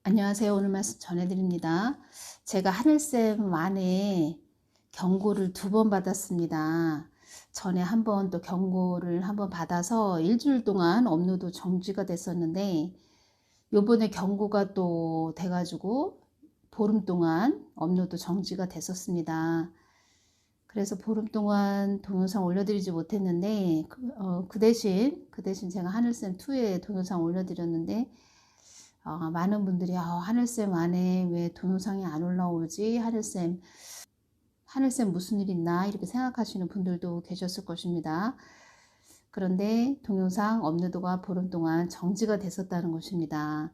안녕하세요. 오늘 말씀 전해드립니다. 제가 하늘쌤 안에 경고를 2번 받았습니다. 전에 한 번 또 경고를 한 번 받아서 일주일 동안 업로드 정지가 됐었는데 요번에 경고가 또 돼가지고 보름 동안 업로드 정지가 됐었습니다. 그래서 보름 동안 동영상 올려드리지 못했는데 그 대신 제가 하늘쌤2에 동영상 올려드렸는데 많은 분들이 하늘쌤 안에 왜 동영상이 안 올라오지? 하늘쌤 무슨 일 있나? 이렇게 생각하시는 분들도 계셨을 것입니다. 그런데 동영상 업로드가 보름 동안 정지가 됐었다는 것입니다.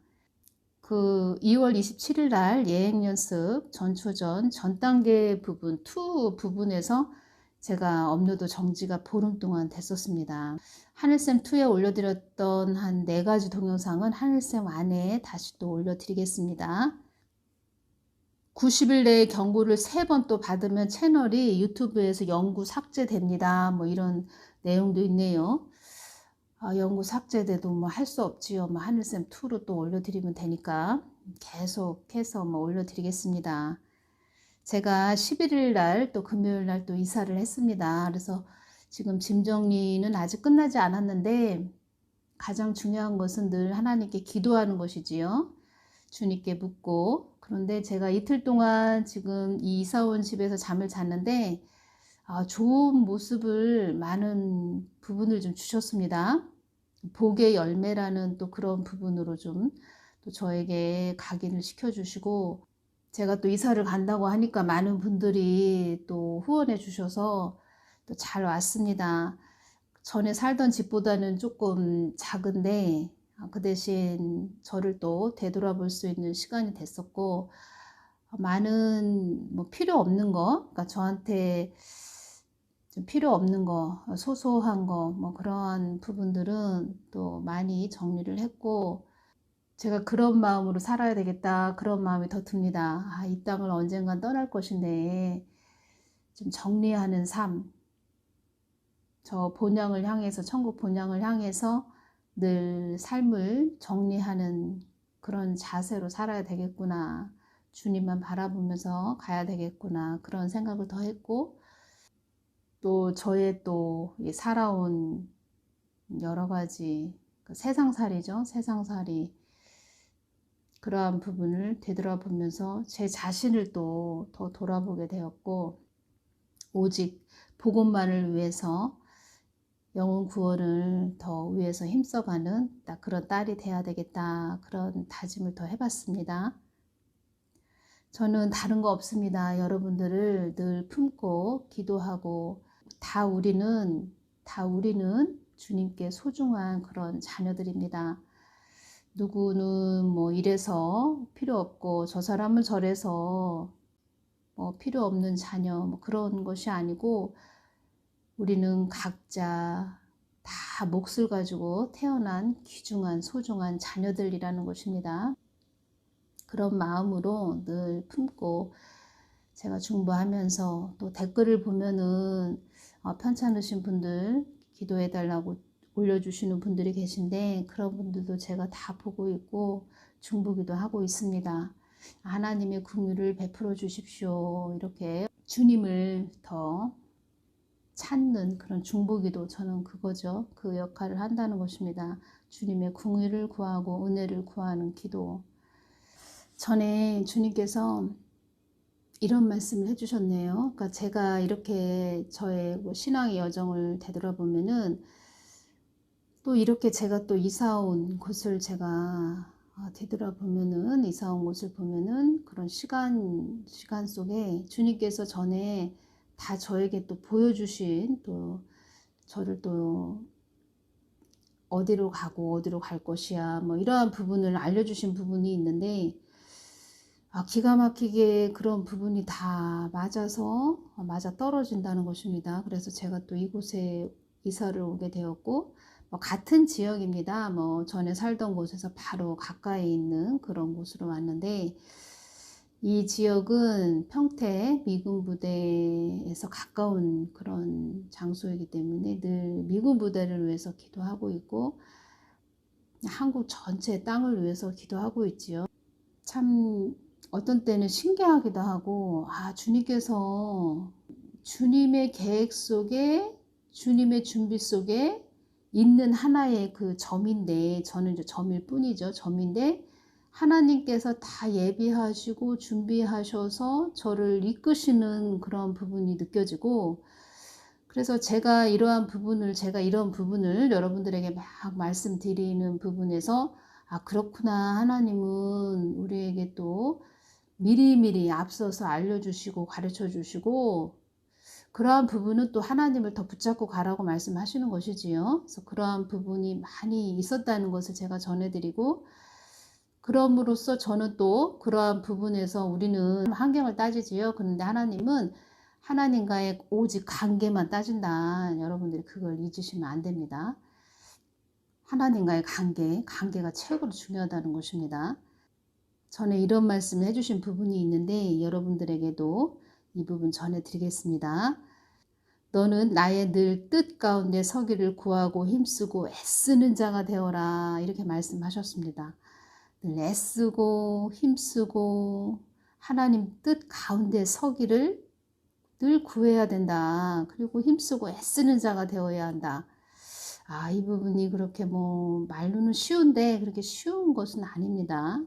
그 2월 27일 날 예행연습 전초전 전 단계 부분 2 부분에서 제가 업로드 정지가 보름 동안 됐었습니다. 하늘쌤2에 올려드렸던 한 4가지 동영상은 하늘쌤 안에 다시 또 올려드리겠습니다. 90일 내에 경고를 3번 또 받으면 채널이 유튜브에서 영구 삭제됩니다. 뭐 이런 내용도 있네요. 영구 삭제돼도 뭐 할 수 없지요. 뭐 하늘쌤2로 또 올려드리면 되니까 계속해서 뭐 올려드리겠습니다. 제가 11일 날 또 금요일 날 또 이사를 했습니다. 그래서 지금 짐 정리는 아직 끝나지 않았는데 가장 중요한 것은 늘 하나님께 기도하는 것이지요. 주님께 묻고. 그런데 제가 이틀 동안 지금 이 이사 온 집에서 잠을 잤는데 좋은 모습을 많은 부분을 좀 주셨습니다. 복의 열매라는 또 그런 부분으로 좀 또 저에게 각인을 시켜주시고 제가 또 이사를 간다고 하니까 많은 분들이 또 후원해 주셔서 또 잘 왔습니다. 전에 살던 집보다는 조금 작은데 그 대신 저를 또 되돌아볼 수 있는 시간이 됐었고 많은 뭐 필요 없는 거, 그러니까 저한테 좀 필요 없는 거, 소소한 거, 뭐 그런 부분들은 또 많이 정리를 했고 제가 그런 마음으로 살아야 되겠다 그런 마음이 더 듭니다. 이 땅을 언젠간 떠날 것인데 좀 정리하는 삶, 저 본향을 향해서 천국 본향을 향해서 늘 삶을 정리하는 그런 자세로 살아야 되겠구나. 주님만 바라보면서 가야 되겠구나. 그런 생각을 더 했고 또 저의 또 살아온 여러 가지 세상살이죠. 세상살이 그러한 부분을 되돌아보면서 제 자신을 또 더 돌아보게 되었고 오직 복음만을 위해서 영혼 구원을 더 위해서 힘써가는 그런 딸이 돼야 되겠다 그런 다짐을 더 해봤습니다. 저는 다른 거 없습니다. 여러분들을 늘 품고 기도하고 다 우리는 주님께 소중한 그런 자녀들입니다. 누구는 뭐 이래서 필요 없고 저 사람은 저래서 뭐 필요 없는 자녀 뭐 그런 것이 아니고 우리는 각자 다 몫을 가지고 태어난 귀중한 소중한 자녀들이라는 것입니다. 그런 마음으로 늘 품고 제가 중보하면서 또 댓글을 보면은 편찮으신 분들 기도해 달라고 올려주시는 분들이 계신데 그런 분들도 제가 다 보고 있고 중보기도 하고 있습니다. 하나님의 긍휼을 베풀어 주십시오. 이렇게 주님을 더 찾는 그런 중보기도 저는 그거죠. 그 역할을 한다는 것입니다. 주님의 긍휼을 구하고 은혜를 구하는 기도. 전에 주님께서 이런 말씀을 해주셨네요. 그러니까 제가 이렇게 저의 신앙의 여정을 되돌아보면은 또 이렇게 제가 또 이사 온 곳을 제가 되돌아보면은 이사 온 곳을 보면은 그런 시간 속에 주님께서 전에 다 저에게 또 보여주신 또 저를 또 어디로 가고 어디로 갈 것이야 뭐 이러한 부분을 알려주신 부분이 있는데 기가 막히게 그런 부분이 다 맞아서 맞아 떨어진다는 것입니다. 그래서 제가 또 이곳에 이사를 오게 되었고 같은 지역입니다. 뭐 전에 살던 곳에서 바로 가까이 있는 그런 곳으로 왔는데 이 지역은 평택 미군 부대에서 가까운 그런 장소이기 때문에 늘 미군 부대를 위해서 기도하고 있고 한국 전체 땅을 위해서 기도하고 있지요. 참 어떤 때는 신기하기도 하고, 주님께서 주님의 계획 속에, 주님의 준비 속에 있는 하나의 그 점인데, 저는 이제 점일 뿐이죠. 점인데 하나님께서 다 예비하시고 준비하셔서 저를 이끄시는 그런 부분이 느껴지고, 그래서 제가 이런 부분을 여러분들에게 막 말씀드리는 부분에서, 그렇구나. 하나님은 우리에게 또 미리미리 앞서서 알려주시고 가르쳐 주시고, 그러한 부분은 또 하나님을 더 붙잡고 가라고 말씀하시는 것이지요. 그래서 그러한 부분이 많이 있었다는 것을 제가 전해드리고, 그럼으로써 저는 또 그러한 부분에서, 우리는 환경을 따지지요. 그런데 하나님은 하나님과의 오직 관계만 따진다. 여러분들이 그걸 잊으시면 안 됩니다. 하나님과의 관계가 최고로 중요하다는 것입니다. 전에 이런 말씀을 해주신 부분이 있는데, 여러분들에게도 이 부분 전해드리겠습니다. 너는 나의 늘 뜻 가운데 서기를 구하고 힘쓰고 애쓰는 자가 되어라. 이렇게 말씀하셨습니다. 늘 애쓰고 힘쓰고 하나님 뜻 가운데 서기를 늘 구해야 된다. 그리고 힘쓰고 애쓰는 자가 되어야 한다. 이 부분이 그렇게 말로는 쉬운데 그렇게 쉬운 것은 아닙니다.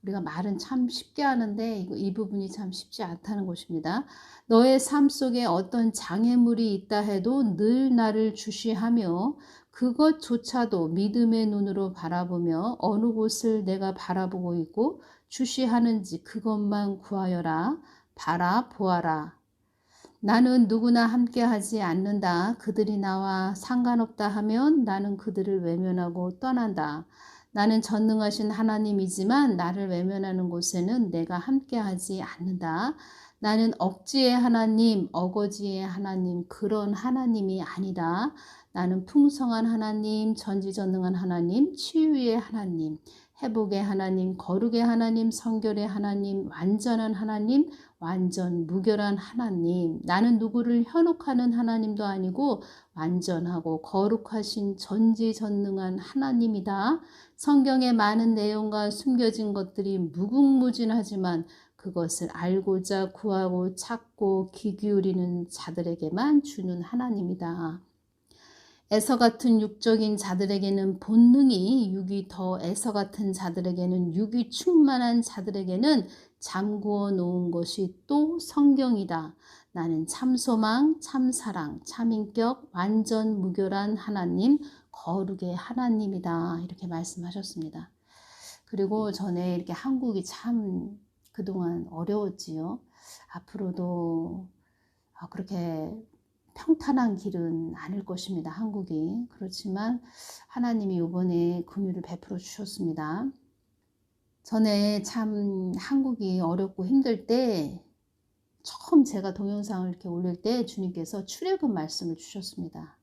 우리가 말은 참 쉽게 하는데 이 부분이 참 쉽지 않다는 것입니다. 너의 삶 속에 어떤 장애물이 있다 해도 늘 나를 주시하며 그것조차도 믿음의 눈으로 바라보며 어느 곳을 내가 바라보고 있고 주시하는지 그것만 구하여라. 바라보아라. 나는 누구나 함께하지 않는다. 그들이 나와 상관없다 하면 나는 그들을 외면하고 떠난다. 나는 전능하신 하나님이지만 나를 외면하는 곳에는 내가 함께하지 않는다. 나는 억지의 하나님, 어거지의 하나님, 그런 하나님이 아니다. 나는 풍성한 하나님, 전지전능한 하나님, 치유의 하나님, 회복의 하나님, 거룩의 하나님, 성결의 하나님, 완전한 하나님, 완전 무결한 하나님. 나는 누구를 현혹하는 하나님도 아니고 완전하고 거룩하신 전지전능한 하나님이다. 성경의 많은 내용과 숨겨진 것들이 무궁무진하지만 그것을 알고자 구하고 찾고 귀 기울이는 자들에게만 주는 하나님이다. 에서 같은 육적인 자들에게는 본능이, 육이 더 에서 같은 자들에게는, 육이 충만한 자들에게는 잠구어 놓은 것이 또 성경이다. 나는 참소망, 참사랑, 참인격, 완전 무결한 하나님, 거룩의 하나님이다. 이렇게 말씀하셨습니다. 그리고 전에 이렇게 한국이 참 그동안 어려웠지요. 앞으로도 그렇게 평탄한 길은 아닐 것입니다. 한국이. 그렇지만 하나님이 이번에 긍휼을 베풀어 주셨습니다. 전에 참 한국이 어렵고 힘들 때 처음 제가 동영상을 이렇게 올릴 때 주님께서 출애굽 말씀을 주셨습니다.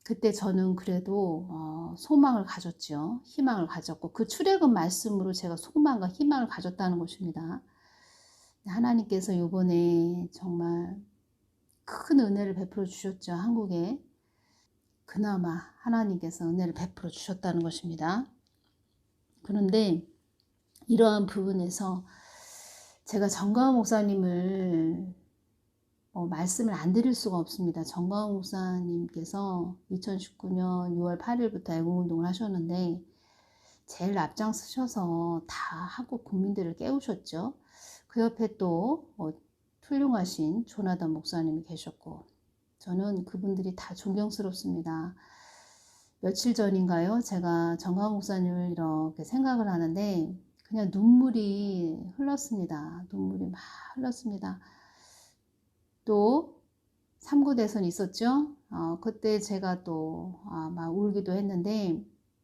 그때 저는 그래도 소망을 가졌죠. 희망을 가졌고 그 출애굽 말씀으로 제가 소망과 희망을 가졌다는 것입니다. 하나님께서 이번에 정말 큰 은혜를 베풀어 주셨죠. 한국에. 그나마 하나님께서 은혜를 베풀어 주셨다는 것입니다. 그런데 이러한 부분에서 제가 정광훈 목사님을 말씀을 안 드릴 수가 없습니다. 정광훈 목사님께서 2019년 6월 8일부터 애국운동을 하셨는데 제일 앞장서셔서 다 한국 국민들을 깨우셨죠. 그 옆에 또 훌륭하신 조나단 목사님이 계셨고, 저는 그분들이 다 존경스럽습니다. 며칠 전인가요? 제가 정광훈 목사님을 이렇게 생각을 하는데 그냥 눈물이 흘렀습니다. 눈물이 막 흘렀습니다. 또 3구 대선 있었죠? 그때 제가 또 막 울기도 했는데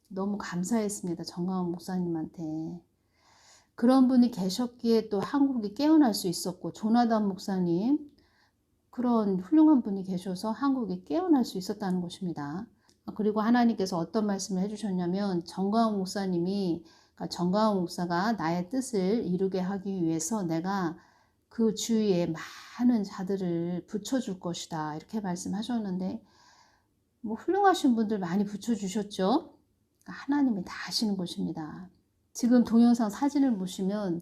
너무 감사했습니다. 정광훈 목사님한테. 그런 분이 계셨기에 또 한국이 깨어날 수 있었고, 조나단 목사님, 그런 훌륭한 분이 계셔서 한국이 깨어날 수 있었다는 것입니다. 그리고 하나님께서 어떤 말씀을 해주셨냐면, 정광훈 목사님이, 그러니까 정광훈 목사가 나의 뜻을 이루게 하기 위해서 내가 그 주위에 많은 자들을 붙여줄 것이다. 이렇게 말씀하셨는데, 훌륭하신 분들 많이 붙여주셨죠? 하나님이 다 하시는 것입니다. 지금 동영상 사진을 보시면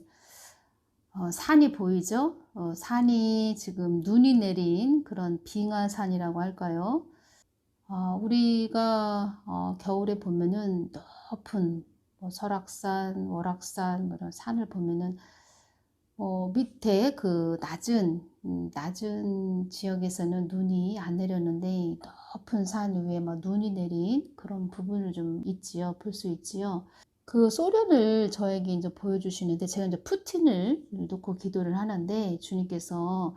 산이 보이죠? 산이 지금 눈이 내린 그런 빙하산이라고 할까요? 우리가 겨울에 보면은 높은 뭐 설악산, 월악산 뭐 이런 산을 보면은 밑에 그 낮은 지역에서는 눈이 안 내렸는데 높은 산 위에 막 눈이 내린 그런 부분을 좀 있지요. 볼 수 있지요. 그 소련을 저에게 이제 보여주시는데 제가 이제 푸틴을 놓고 기도를 하는데 주님께서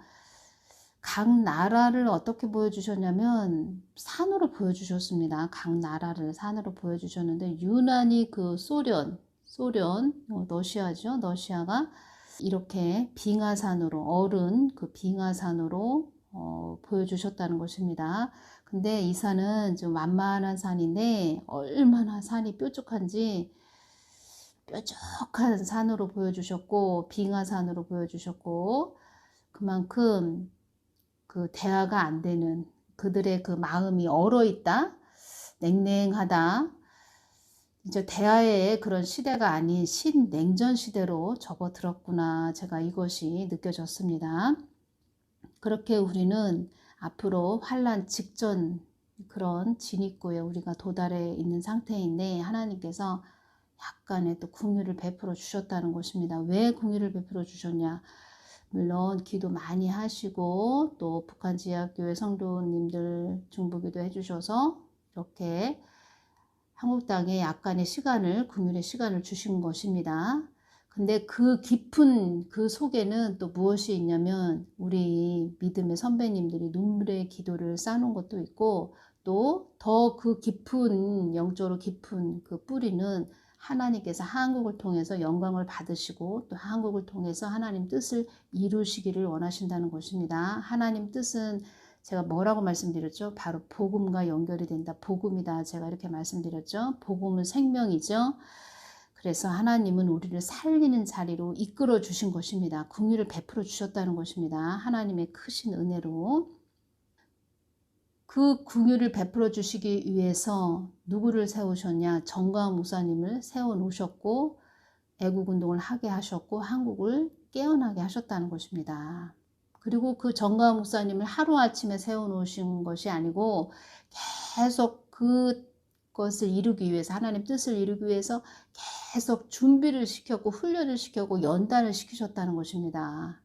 각 나라를 어떻게 보여주셨냐면 산으로 보여주셨습니다. 각 나라를 산으로 보여주셨는데 유난히 그 소련, 러시아죠. 러시아가 이렇게 빙하산으로 얼은 그 빙하산으로 보여주셨다는 것입니다. 근데 이 산은 좀 완만한 산인데 얼마나 산이 뾰족한 산으로 보여주셨고 빙하산으로 보여주셨고 그만큼 그 대화가 안 되는 그들의 그 마음이 얼어있다, 냉랭하다. 이제 대화의 그런 시대가 아닌 신냉전 시대로 접어들었구나. 제가 이것이 느껴졌습니다. 그렇게 우리는 앞으로 환난 직전 그런 진입구에 우리가 도달해 있는 상태인데 하나님께서 약간의 또 긍휼을 베풀어 주셨다는 것입니다. 왜 긍휼을 베풀어 주셨냐? 물론 기도 많이 하시고 또 북한 지하교회 성도님들 중보기도 해주셔서 이렇게 한국 땅에 약간의 시간을 긍휼의 시간을 주신 것입니다. 근데 그 깊은 그 속에는 또 무엇이 있냐면 우리 믿음의 선배님들이 눈물의 기도를 쌓는 것도 있고 또 더 그 깊은 영적으로 깊은 그 뿌리는 하나님께서 한국을 통해서 영광을 받으시고 또 한국을 통해서 하나님 뜻을 이루시기를 원하신다는 것입니다. 하나님 뜻은 제가 뭐라고 말씀드렸죠? 바로 복음과 연결이 된다. 복음이다. 제가 이렇게 말씀드렸죠. 복음은 생명이죠. 그래서 하나님은 우리를 살리는 자리로 이끌어 주신 것입니다. 긍휼을 베풀어 주셨다는 것입니다. 하나님의 크신 은혜로. 그 긍휼을 베풀어 주시기 위해서 누구를 세우셨냐? 정광 목사님을 세워 놓으셨고 애국운동을 하게 하셨고 한국을 깨어나게 하셨다는 것입니다. 그리고 그 정광 목사님을 하루아침에 세워놓으신 것이 아니고 계속 그것을 이루기 위해서 하나님 뜻을 이루기 위해서 계속 준비를 시켰고 훈련을 시켰고 연단을 시키셨다는 것입니다.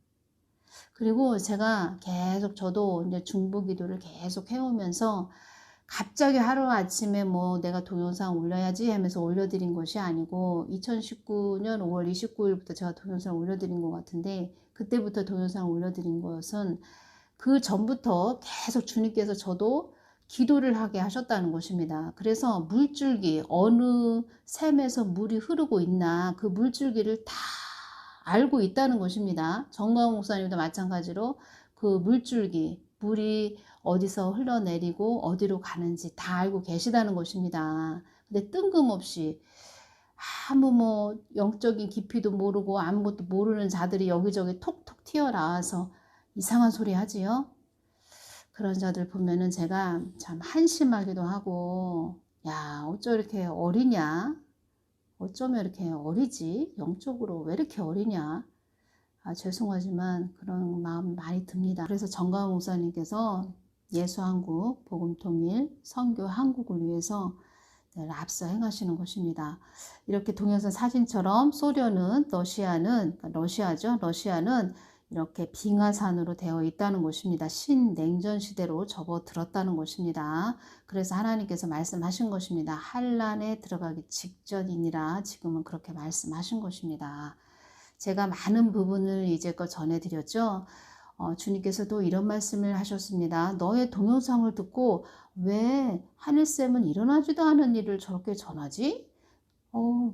그리고 제가 계속 저도 이제 중보기도를 계속 해오면서 갑자기 하루아침에 뭐 내가 동영상 올려야지 하면서 올려드린 것이 아니고 2019년 5월 29일부터 제가 동영상 올려드린 것 같은데 그때부터 동영상 올려드린 것은 그 전부터 계속 주님께서 저도 기도를 하게 하셨다는 것입니다. 그래서 물줄기 어느 샘에서 물이 흐르고 있나 그 물줄기를 다 알고 있다는 것입니다. 정광 목사님도 마찬가지로 그 물줄기 물이 어디서 흘러내리고 어디로 가는지 다 알고 계시다는 것입니다. 근데 뜬금없이 아무 뭐 영적인 깊이도 모르고 아무것도 모르는 자들이 여기저기 톡톡 튀어나와서 이상한 소리 하지요. 그런 자들 보면은 제가 참 한심하기도 하고 야 어쩜 이렇게 어리냐, 어쩌면 이렇게 어리지, 영적으로 왜 이렇게 어리냐, 죄송하지만 그런 마음 많이 듭니다. 그래서 정가은 목사님께서 예수한국 복음통일 선교 한국을 위해서 늘 앞서 행하시는 것입니다. 이렇게 동영상 사진처럼 소련은 러시아죠. 러시아는 이렇게 빙하산으로 되어 있다는 것입니다. 신냉전 시대로 접어들었다는 것입니다. 그래서 하나님께서 말씀하신 것입니다. 환난에 들어가기 직전이니라 지금은 그렇게 말씀하신 것입니다. 제가 많은 부분을 이제껏 전해드렸죠. 주님께서도 이런 말씀을 하셨습니다. 너의 동영상을 듣고 왜 하늘쌤은 일어나지도 않은 일을 저렇게 전하지?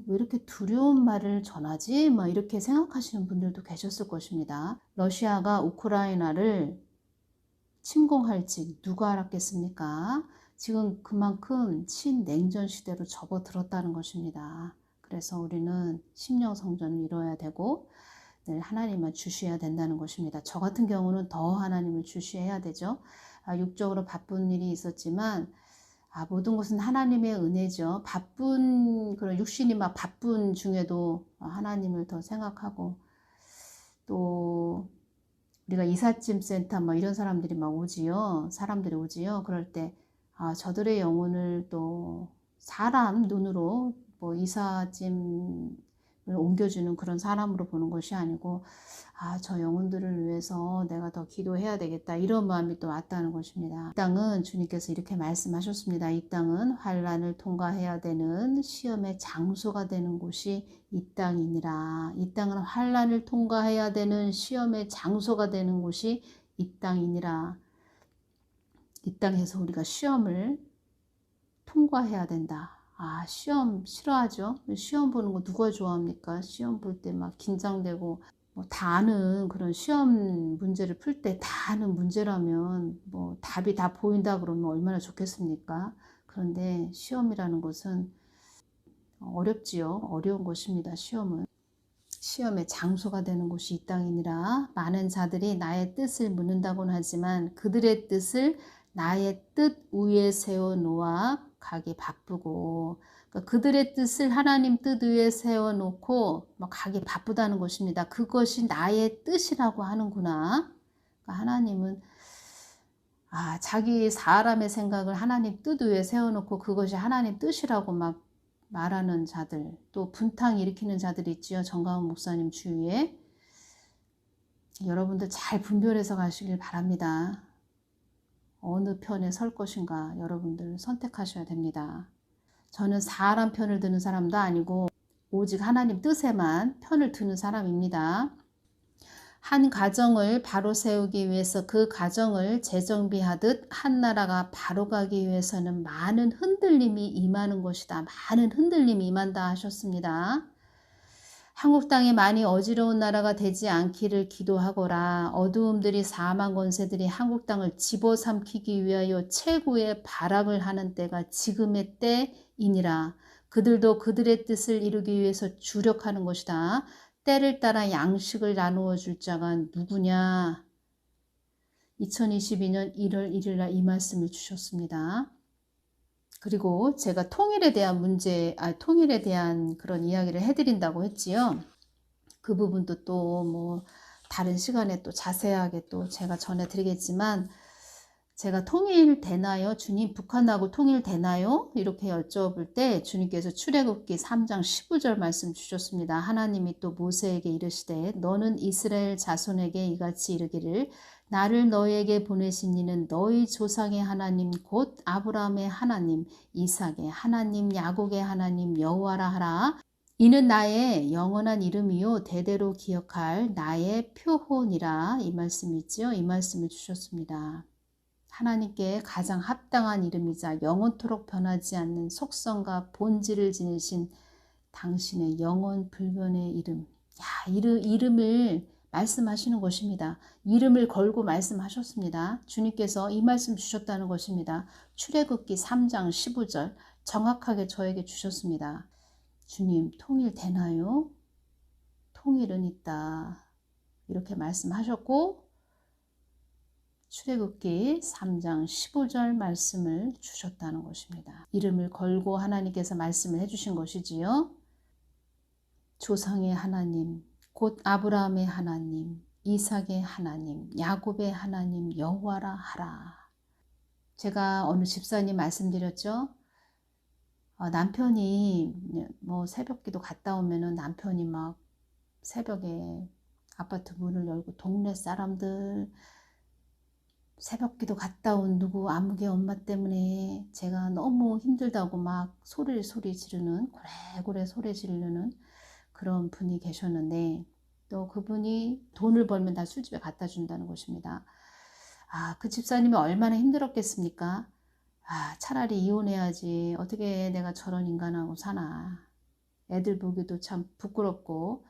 왜 이렇게 두려운 말을 전하지? 막 이렇게 생각하시는 분들도 계셨을 것입니다. 러시아가 우크라이나를 침공할지 누가 알았겠습니까? 지금 그만큼 친냉전 시대로 접어들었다는 것입니다. 그래서 우리는 심령 성전을 이뤄야 되고 늘 하나님만 주시해야 된다는 것입니다. 저 같은 경우는 더 하나님을 주시해야 되죠. 육적으로 바쁜 일이 있었지만 모든 것은 하나님의 은혜죠. 바쁜 그런 육신이 막 바쁜 중에도 하나님을 더 생각하고, 또 우리가 이삿짐 센터 뭐 이런 사람들이 막 오지요. 사람들이 오지요. 그럴 때 저들의 영혼을 또 사람 눈으로 뭐 이삿짐을 옮겨주는 그런 사람으로 보는 것이 아니고, 저 영혼들을 위해서 내가 더 기도해야 되겠다, 이런 마음이 또 왔다는 것입니다. 이 땅은 주님께서 이렇게 말씀하셨습니다. 이 땅은 환난을 통과해야 되는 시험의 장소가 되는 곳이 이 땅이니라. 이 땅은 환난을 통과해야 되는 시험의 장소가 되는 곳이 이 땅이니라. 이 땅에서 우리가 시험을 통과해야 된다. 시험 싫어하죠? 시험 보는 거 누가 좋아합니까? 시험 볼 때 막 긴장되고, 뭐 다 아는 그런 시험 문제를 풀 때 다 아는 문제라면 뭐 답이 다 보인다 그러면 얼마나 좋겠습니까? 그런데 시험이라는 것은 어렵지요. 어려운 것입니다. 시험은. 시험의 장소가 되는 곳이 이 땅이니라. 많은 자들이 나의 뜻을 묻는다고는 하지만 그들의 뜻을 나의 뜻 위에 세워놓아 가기 바쁘고, 그러니까 그들의 뜻을 하나님 뜻 위에 세워놓고 막 가기 바쁘다는 것입니다. 그것이 나의 뜻이라고 하는구나. 그러니까 하나님은 자기 사람의 생각을 하나님 뜻 위에 세워놓고 그것이 하나님 뜻이라고 막 말하는 자들, 또 분탕 일으키는 자들이 있지요. 정가은 목사님 주위에. 여러분들 잘 분별해서 가시길 바랍니다. 어느 편에 설 것인가 여러분들 선택하셔야 됩니다. 저는 사람 편을 드는 사람도 아니고 오직 하나님 뜻에만 편을 드는 사람입니다. 한 가정을 바로 세우기 위해서 그 가정을 재정비하듯 한 나라가 바로 가기 위해서는 많은 흔들림이 임하는 것이다. 많은 흔들림이 임한다 하셨습니다. 한국 땅에 많이 어지러운 나라가 되지 않기를 기도하거라. 어두움들이 사망 권세들이 한국 땅을 집어삼키기 위하여 최고의 발악을 하는 때가 지금의 때이니라. 그들도 그들의 뜻을 이루기 위해서 주력하는 것이다. 때를 따라 양식을 나누어 줄 자가 누구냐? 2022년 1월 1일 날 이 말씀을 주셨습니다. 그리고 제가 통일에 대한 그런 이야기를 해드린다고 했지요. 그 부분도 또 뭐 다른 시간에 또 자세하게 또 제가 전해드리겠지만, 제가 통일되나요? 주님, 북한하고 통일되나요? 이렇게 여쭤볼 때 주님께서 출애굽기 3장 15절 말씀 주셨습니다. 하나님이 또 모세에게 이르시되 너는 이스라엘 자손에게 이같이 이르기를 나를 너희에게 보내신 이는 너희 조상의 하나님 곧 아브라함의 하나님 이삭의 하나님 야곱의 하나님 여호와라 하라. 이는 나의 영원한 이름이요 대대로 기억할 나의 표혼이라. 이 말씀이 있죠. 이 말씀을 주셨습니다. 하나님께 가장 합당한 이름이자 영원토록 변하지 않는 속성과 본질을 지니신 당신의 영원 불변의 이름. 이름을 말씀하시는 것입니다. 이름을 걸고 말씀하셨습니다. 주님께서 이 말씀 주셨다는 것입니다. 출애굽기 3장 15절 정확하게 저에게 주셨습니다. 주님, 통일되나요? 통일은 있다. 이렇게 말씀하셨고 출애굽기 3장 15절 말씀을 주셨다는 것입니다. 이름을 걸고 하나님께서 말씀을 해주신 것이지요. 조상의 하나님, 곧 아브라함의 하나님, 이삭의 하나님, 야곱의 하나님 여호와라 하라. 제가 어느 집사님 말씀드렸죠. 남편이 뭐 새벽기도 갔다 오면은 남편이 막 새벽에 아파트 문을 열고 동네 사람들 새벽기도 갔다 온 누구 아무개 엄마 때문에 제가 너무 힘들다고 막 소리 지르는, 고래고래 소리 지르는 그런 분이 계셨는데, 또 그분이 돈을 벌면 다 술집에 갖다 준다는 것입니다. 그 집사님이 얼마나 힘들었겠습니까? 차라리 이혼해야지. 어떻게 내가 저런 인간하고 사나. 애들 보기도 참 부끄럽고,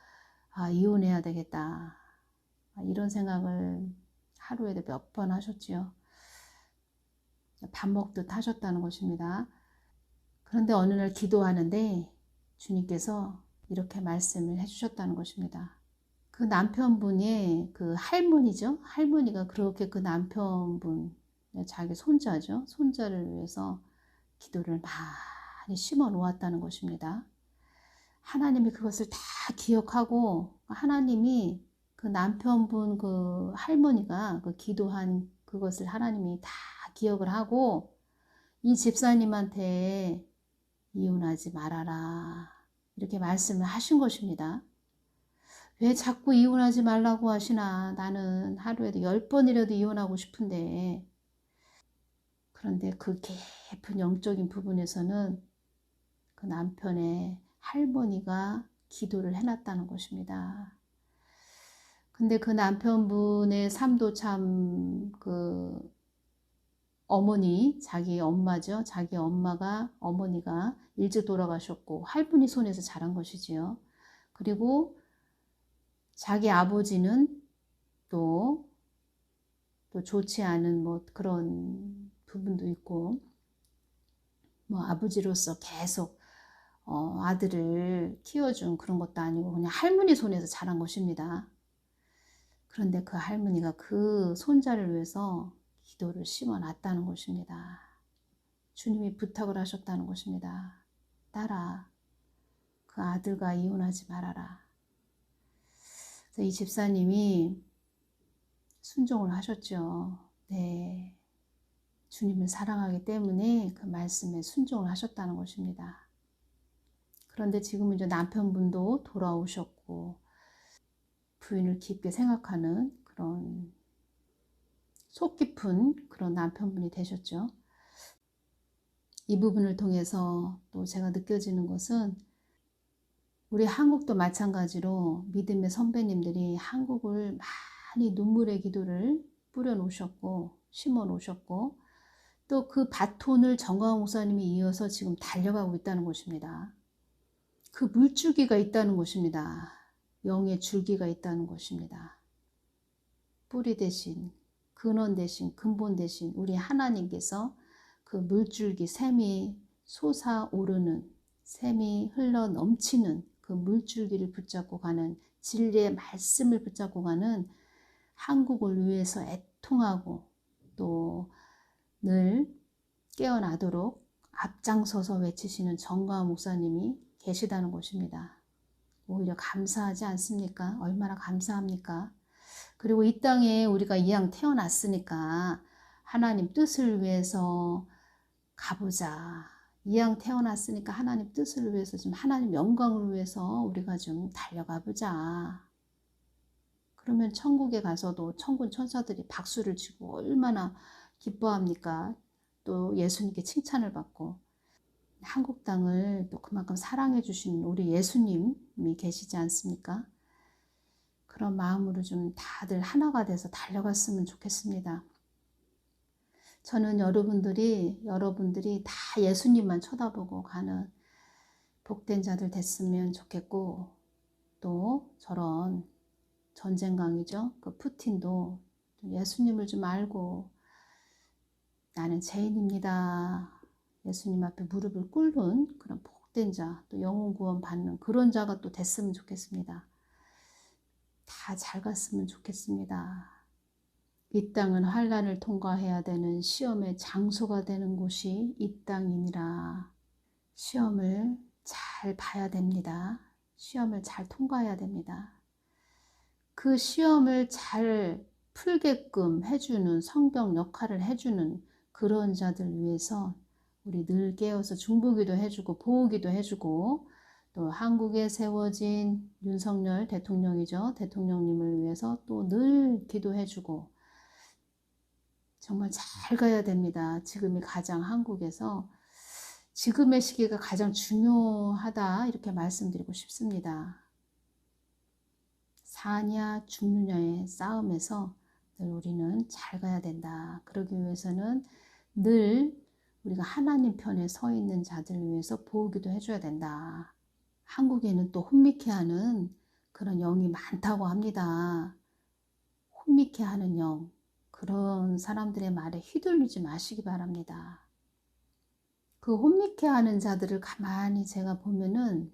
이혼해야 되겠다. 이런 생각을 하루에도 몇 번 하셨지요. 밥 먹듯 하셨다는 것입니다. 그런데 어느 날 기도하는데 주님께서 이렇게 말씀을 해주셨다는 것입니다. 그 남편분의 그 할머니죠. 할머니가 그렇게 그 남편분, 자기 손자죠. 손자를 위해서 기도를 많이 심어 놓았다는 것입니다. 하나님이 그것을 다 기억하고 하나님이 그 남편분 그 할머니가 그 기도한 그것을 하나님이 다 기억을 하고 이 집사님한테 이혼하지 말아라 이렇게 말씀을 하신 것입니다. 왜 자꾸 이혼하지 말라고 하시나. 나는 하루에도 10번이라도 이혼하고 싶은데. 그런데 그 깊은 영적인 부분에서는 그 남편의 할머니가 기도를 해놨다는 것입니다. 근데 그 남편분의 삶도 참 그 어머니, 자기 엄마죠. 자기 어머니가 일찍 돌아가셨고 할머니 손에서 자란 것이지요. 그리고 자기 아버지는 또 좋지 않은 뭐 그런 부분도 있고, 뭐 아버지로서 계속 아들을 키워준 그런 것도 아니고 그냥 할머니 손에서 자란 것입니다. 그런데 그 할머니가 그 손자를 위해서 기도를 심어 놨다는 것입니다. 주님이 부탁을 하셨다는 것입니다. 딸아, 그 아들과 이혼하지 말아라. 그래서 이 집사님이 순종을 하셨죠. 네, 주님을 사랑하기 때문에 그 말씀에 순종을 하셨다는 것입니다. 그런데 지금은 이제 남편분도 돌아오셨고 부인을 깊게 생각하는 그런 속 깊은 그런 남편분이 되셨죠. 이 부분을 통해서 또 제가 느껴지는 것은 우리 한국도 마찬가지로 믿음의 선배님들이 한국을 많이 눈물의 기도를 뿌려 놓으셨고 심어 놓으셨고 또 그 바톤을 정광훈 목사님이 이어서 지금 달려가고 있다는 것입니다. 그 물줄기가 있다는 것입니다. 영의 줄기가 있다는 것입니다. 뿌리 대신 근원 대신 근본 대신 우리 하나님께서 그 물줄기 샘이 솟아오르는 샘이 흘러 넘치는 그 물줄기를 붙잡고 가는 진리의 말씀을 붙잡고 가는 한국을 위해서 애통하고 또 늘 깨어나도록 앞장서서 외치시는 정광훈 목사님이 계시다는 것입니다. 오히려 감사하지 않습니까? 얼마나 감사합니까? 그리고 이 땅에 우리가 이왕 태어났으니까 하나님 뜻을 위해서 가보자. 이왕 태어났으니까 하나님 뜻을 위해서 좀 하나님 영광을 위해서 우리가 좀 달려가 보자. 그러면 천국에 가서도 천군 천사들이 박수를 치고 얼마나 기뻐합니까? 또 예수님께 칭찬을 받고 한국 땅을 또 그만큼 사랑해 주신 우리 예수님이 계시지 않습니까? 그런 마음으로 좀 다들 하나가 돼서 달려갔으면 좋겠습니다. 저는 여러분들이 다 예수님만 쳐다보고 가는 복된 자들 됐으면 좋겠고 또 저런 전쟁강이죠. 그 푸틴도 예수님을 좀 알고 나는 죄인입니다. 예수님 앞에 무릎을 꿇는 그런 복된 자, 또 영혼 구원 받는 그런 자가 또 됐으면 좋겠습니다. 다 잘 갔으면 좋겠습니다. 이 땅은 환난을 통과해야 되는 시험의 장소가 되는 곳이 이 땅이니라. 시험을 잘 봐야 됩니다. 시험을 잘 통과해야 됩니다. 그 시험을 잘 풀게끔 해주는 성경 역할을 해주는 그런 자들 위해서 우리 늘 깨어서 중보기도 해주고 보호기도 해주고 또 한국에 세워진 윤석열 대통령이죠. 대통령님을 위해서 또 늘 기도해주고 정말 잘 가야 됩니다. 지금이 가장 한국에서 지금의 시기가 가장 중요하다 이렇게 말씀드리고 싶습니다. 사냐 죽느냐의 싸움에서 늘 우리는 잘 가야 된다. 그러기 위해서는 늘 우리가 하나님 편에 서 있는 자들 위해서 보호기도 해줘야 된다. 한국에는 또 혼미케하는 그런 영이 많다고 합니다. 혼미케하는 영, 그런 사람들의 말에 휘둘리지 마시기 바랍니다. 그 혼미케하는 자들을 가만히 제가 보면은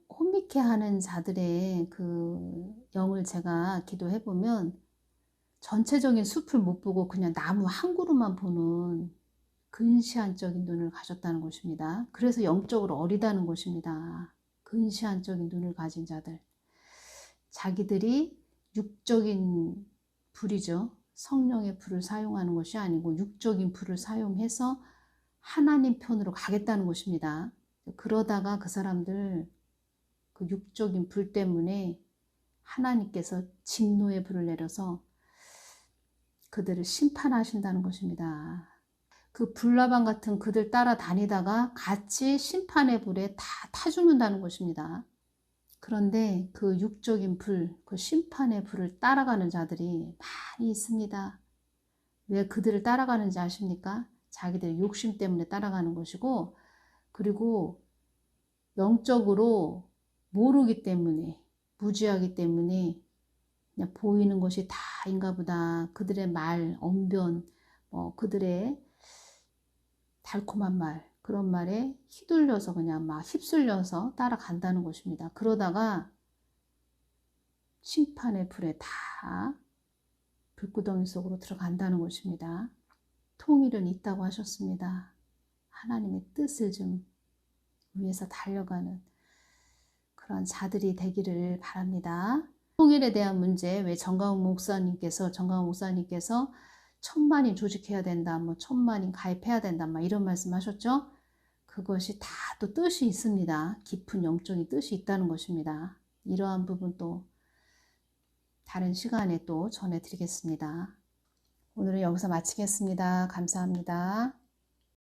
혼미케하는 자들의 그 영을 제가 기도해 보면 전체적인 숲을 못 보고 그냥 나무 한 그루만 보는 근시안적인 눈을 가졌다는 것입니다. 그래서 영적으로 어리다는 것입니다. 근시안적인 눈을 가진 자들. 자기들이 육적인 불이죠. 성령의 불을 사용하는 것이 아니고 육적인 불을 사용해서 하나님 편으로 가겠다는 것입니다. 그러다가 그 사람들 그 육적인 불 때문에 하나님께서 진노의 불을 내려서 그들을 심판하신다는 것입니다. 그 불나방 같은 그들 따라다니다가 같이 심판의 불에 다 타죽는다는 것입니다. 그런데 그 육적인 불, 그 심판의 불을 따라가는 자들이 많이 있습니다. 왜 그들을 따라가는지 아십니까? 자기들의 욕심 때문에 따라가는 것이고, 그리고 영적으로 모르기 때문에, 무지하기 때문에 그냥 보이는 것이 다인가 보다. 그들의 말, 언변, 그들의 달콤한 말, 그런 말에 휘둘려서 그냥 막 휩쓸려서 따라간다는 것입니다. 그러다가 심판의 불에 다 불구덩이 속으로 들어간다는 것입니다. 통일은 있다고 하셨습니다. 하나님의 뜻을 좀 위해서 달려가는 그런 자들이 되기를 바랍니다. 통일에 대한 문제, 왜 정강훈 목사님께서 1000만인 조직해야 된다, 1000만인 가입해야 된다, 이런 말씀 하셨죠? 그것이 다 또 뜻이 있습니다. 깊은 영적인 뜻이 있다는 것입니다. 이러한 부분 또 다른 시간에 또 전해드리겠습니다. 오늘은 여기서 마치겠습니다. 감사합니다.